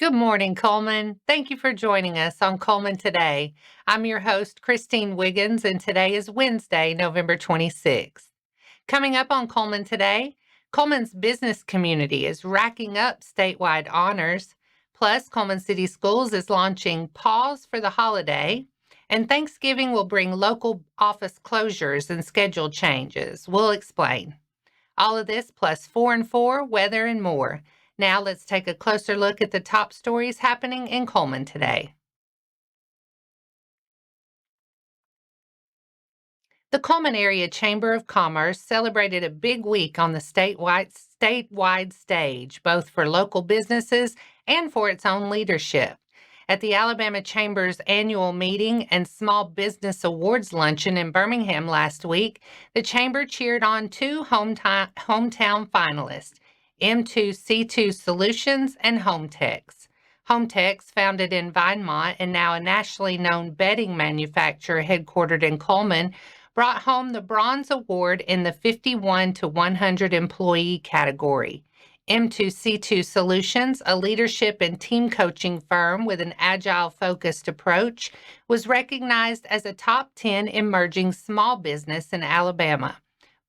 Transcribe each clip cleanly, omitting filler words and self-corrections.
Good morning, Cullman. Thank you for joining us on Cullman Today. I'm your host, Christine Wiggins, and today is Wednesday, November 26th. Coming up on Cullman Today, Cullman's business community is racking up statewide honors. Plus, Cullman City Schools is launching Paws for the holiday, and Thanksgiving will bring local office closures and schedule changes. We'll explain. All of this plus 4 and 4, weather, and more. Now let's take a closer look at the top stories happening in Cullman today. The Cullman Area Chamber of Commerce celebrated a big week on the statewide stage, both for local businesses and for its own leadership. At the Alabama Chamber's annual meeting and Small Business Awards luncheon in Birmingham last week, the Chamber cheered on two hometown finalists, M2C2 Solutions and HomTex. HomTex, founded in Vinemont and now a nationally known bedding manufacturer headquartered in Cullman, brought home the Bronze Award in the 51 to 100 employee category. M2C2 Solutions, a leadership and team coaching firm with an agile-focused approach, was recognized as a top 10 emerging small business in Alabama.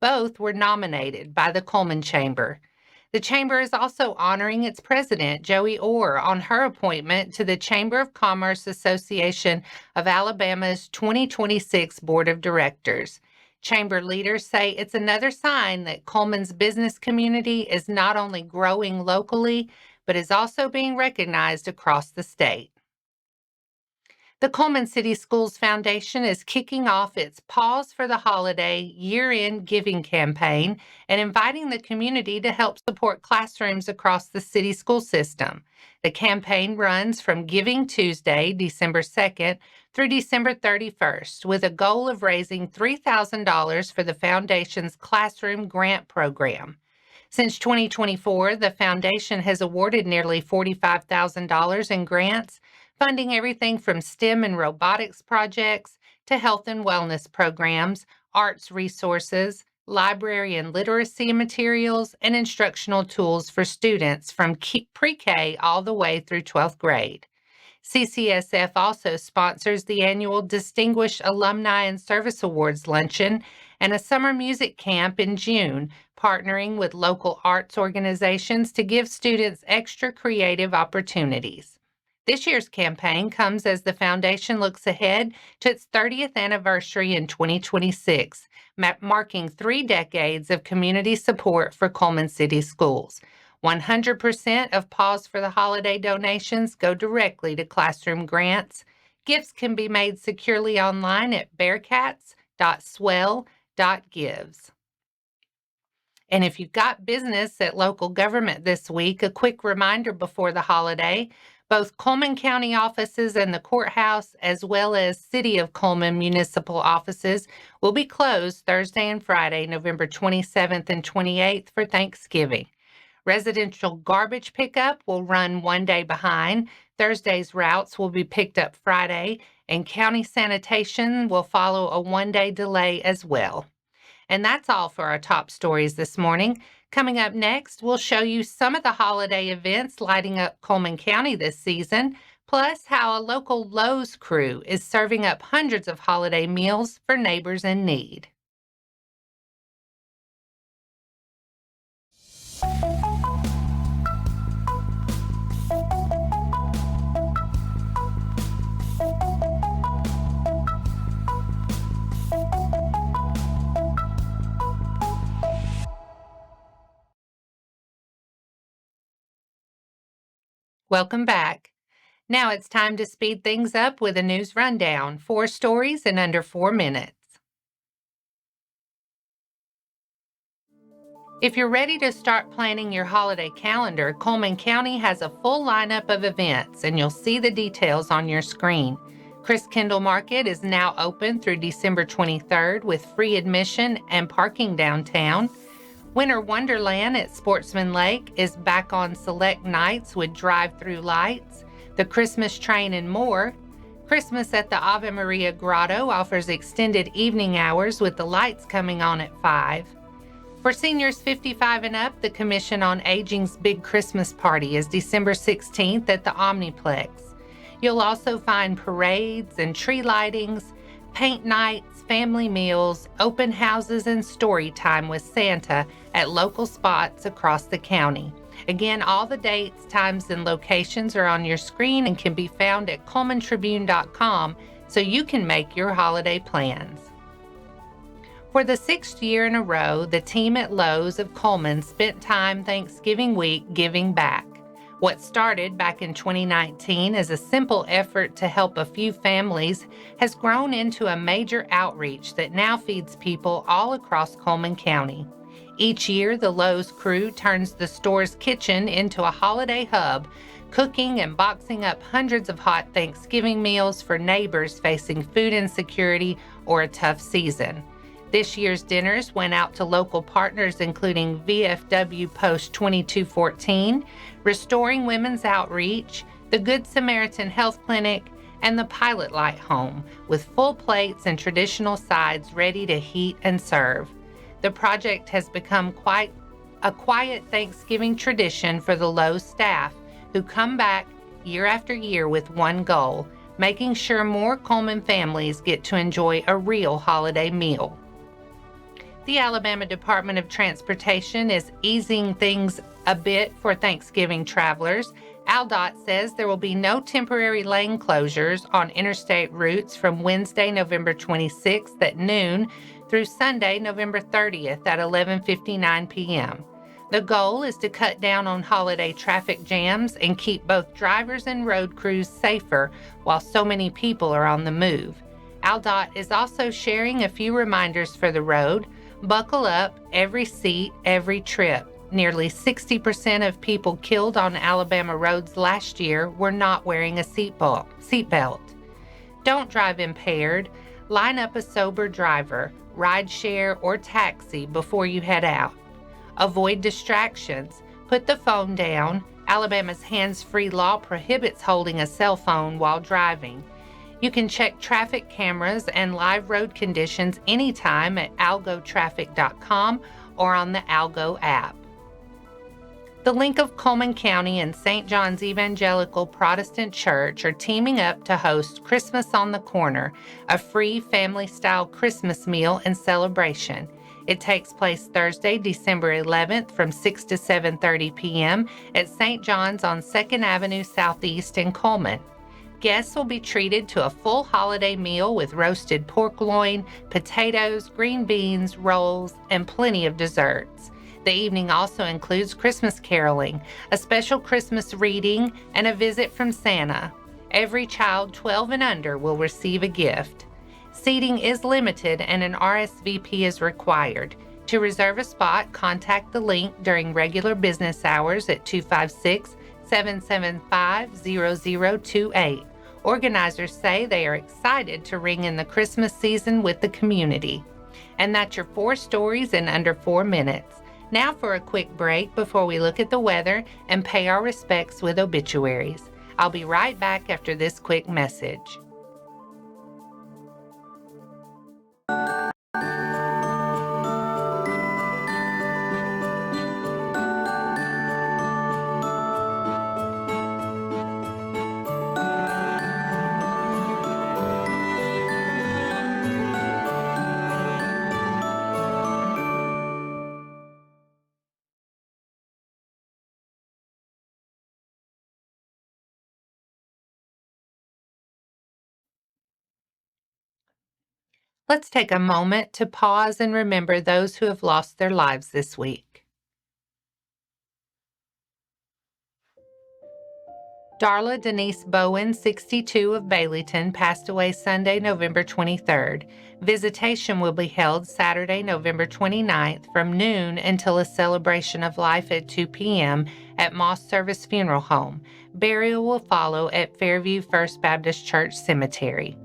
Both were nominated by the Cullman Chamber. The Chamber is also honoring its president, Joey Orr, on her appointment to the Chamber of Commerce Association of Alabama's 2026 Board of Directors. Chamber leaders say it's another sign that Cullman's business community is not only growing locally, but is also being recognized across the state. The Cullman City Schools Foundation is kicking off its Paws for the Holiday year-end giving campaign and inviting the community to help support classrooms across the city school system. The campaign runs from Giving Tuesday, December 2nd, through December 31st, with a goal of raising $3,000 for the Foundation's Classroom Grant Program. Since 2024, the Foundation has awarded nearly $45,000 in grants, funding everything from STEM and robotics projects to health and wellness programs, arts resources, library and literacy materials, and instructional tools for students from pre-K all the way through 12th grade. CCSF also sponsors the annual Distinguished Alumni and Service Awards Luncheon and a summer music camp in June, partnering with local arts organizations to give students extra creative opportunities. This year's campaign comes as the Foundation looks ahead to its 30th anniversary in 2026, marking 3 decades of community support for Cullman City Schools. 100% of Paws for the Holiday donations go directly to classroom grants. Gifts can be made securely online at bearcats.swell.gives. And if you've got business at local government this week, a quick reminder before the holiday, both Cullman County offices and the courthouse, as well as City of Cullman municipal offices, will be closed Thursday and Friday, November 27th and 28th for Thanksgiving. Residential garbage pickup will run 1 day behind. Thursday's routes will be picked up Friday, and county sanitation will follow a 1-day delay as well. And that's all for our top stories this morning. Coming up next, we'll show you some of the holiday events lighting up Cullman County this season, plus how a local Lowe's crew is serving up hundreds of holiday meals for neighbors in need. Welcome back. Now it's time to speed things up with a news rundown. 4 stories in under 4 minutes. If you're ready to start planning your holiday calendar, Cullman County has a full lineup of events, and you'll see the details on your screen. Christkindlmarkt is now open through December 23rd with free admission and parking downtown. Winter Wonderland at Sportsman Lake is back on select nights with drive-through lights, the Christmas train, and more. Christmas at the Ave Maria Grotto offers extended evening hours with the lights coming on at 5. For seniors 55 and up, the Commission on Aging's big Christmas party is December 16th at the Omniplex. You'll also find parades and tree lightings, paint nights, family meals, open houses, and story time with Santa at local spots across the county. Again, all the dates, times, and locations are on your screen and can be found at CullmanTribune.com so you can make your holiday plans. For the 6th year in a row, the team at Lowe's of Cullman spent time Thanksgiving week giving back. What started back in 2019 as a simple effort to help a few families has grown into a major outreach that now feeds people all across Cullman County. Each year, the Lowe's crew turns the store's kitchen into a holiday hub, cooking and boxing up hundreds of hot Thanksgiving meals for neighbors facing food insecurity or a tough season. This year's dinners went out to local partners including VFW Post 2214, Restoring Women's Outreach, the Good Samaritan Health Clinic, and the Pilot Light Home, with full plates and traditional sides ready to heat and serve. The project has become quite a quiet Thanksgiving tradition for the Lowe's staff, who come back year after year with one goal, making sure more Cullman families get to enjoy a real holiday meal. The Alabama Department of Transportation is easing things a bit for Thanksgiving travelers. ALDOT says there will be no temporary lane closures on interstate routes from Wednesday, November 26th at noon through Sunday, November 30th at 11:59 p.m. The goal is to cut down on holiday traffic jams and keep both drivers and road crews safer while so many people are on the move. ALDOT is also sharing a few reminders for the road. Buckle up, every seat, every trip. Nearly 60% of people killed on Alabama roads last year were not wearing a seatbelt. Don't drive impaired. Line up a sober driver, rideshare, or taxi before you head out. Avoid distractions. Put the phone down. Alabama's hands-free law prohibits holding a cell phone while driving. You can check traffic cameras and live road conditions anytime at algotraffic.com or on the Algo app. The Link of Cullman County and St. John's Evangelical Protestant Church are teaming up to host Christmas on the Corner, a free family-style Christmas meal and celebration. It takes place Thursday, December 11th from 6 to 7:30 p.m. at St. John's on 2nd Avenue Southeast in Cullman. Guests will be treated to a full holiday meal with roasted pork loin, potatoes, green beans, rolls, and plenty of desserts. The evening also includes Christmas caroling, a special Christmas reading, and a visit from Santa. Every child 12 and under will receive a gift. Seating is limited and an RSVP is required. To reserve a spot, contact the link during regular business hours at 256-775-0028. Organizers say they are excited to ring in the Christmas season with the community. And that's your 4 stories in under 4 minutes. Now for a quick break before we look at the weather and pay our respects with obituaries. I'll be right back after this quick message. Let's take a moment to pause and remember those who have lost their lives this week. Darla Denise Bowen, 62, of Baileyton, passed away Sunday, November 23rd. Visitation will be held Saturday, November 29th from noon until a celebration of life at 2 p.m. at Moss Service Funeral Home. Burial will follow at Fairview First Baptist Church Cemetery.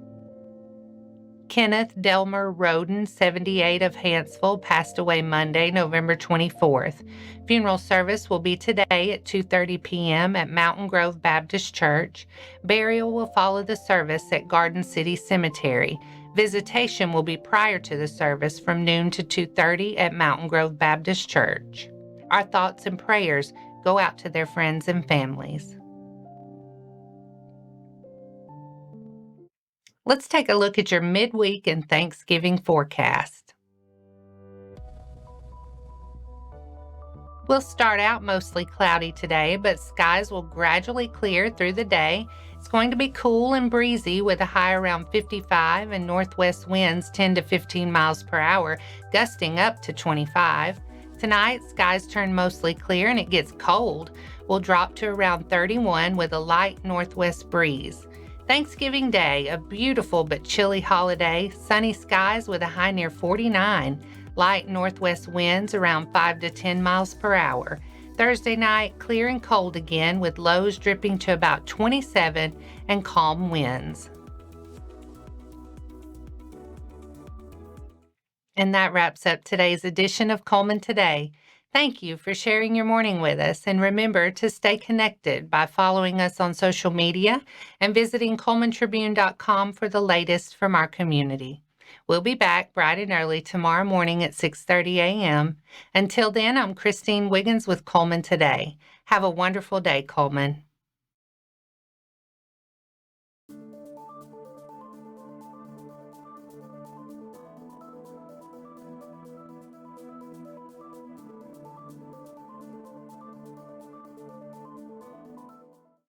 Kenneth Delmer Roden, 78, of Hanceville, passed away Monday, November 24th. Funeral service will be today at 2:30 p.m. at Mountain Grove Baptist Church. Burial will follow the service at Garden City Cemetery. Visitation will be prior to the service from noon to 2:30 at Mountain Grove Baptist Church. Our thoughts and prayers go out to their friends and families. Let's take a look at your midweek and Thanksgiving forecast. We'll start out mostly cloudy today, but skies will gradually clear through the day. It's going to be cool and breezy with a high around 55 and northwest winds 10 to 15 miles per hour, gusting up to 25. Tonight, skies turn mostly clear and it gets cold. We'll drop to around 31 with a light northwest breeze. Thanksgiving Day, a beautiful but chilly holiday, sunny skies with a high near 49. Light northwest winds around 5 to 10 miles per hour. Thursday night, clear and cold again with lows dripping to about 27 and calm winds. And that wraps up today's edition of Cullman Today. Thank you for sharing your morning with us, and remember to stay connected by following us on social media and visiting CullmanTribune.com for the latest from our community. We'll be back bright and early tomorrow morning at 6:30 a.m. Until then, I'm Christine Wiggins with Cullman Today. Have a wonderful day, Cullman.